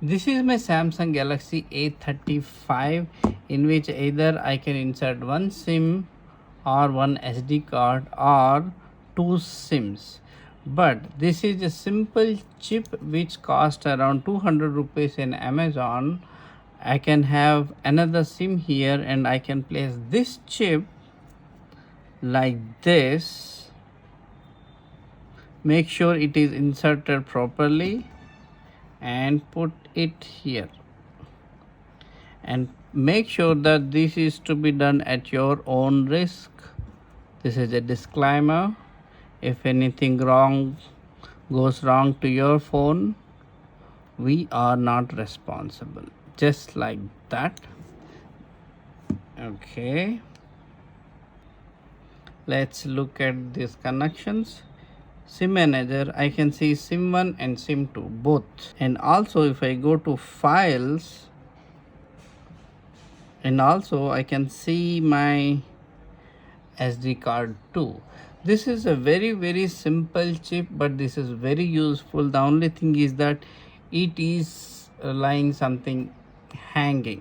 This is my Samsung Galaxy A35, in which either I can insert one SIM or one SD card or two SIMs. But this is a simple chip which cost around 200 rupees in Amazon. I can have another SIM here and I can place this chip like this. Make sure it is inserted properly and put it here, and make sure that this is to be done at your own risk. This is a disclaimer. If anything goes wrong to your phone, we are not responsible. Just like that. Okay, let's look at these connections. SIM manager, I can see SIM 1 and SIM 2 both. And also if I go to files, and also I can see my SD card too. This is a very simple chip, but this is very useful. The only thing is that it is lying something hanging.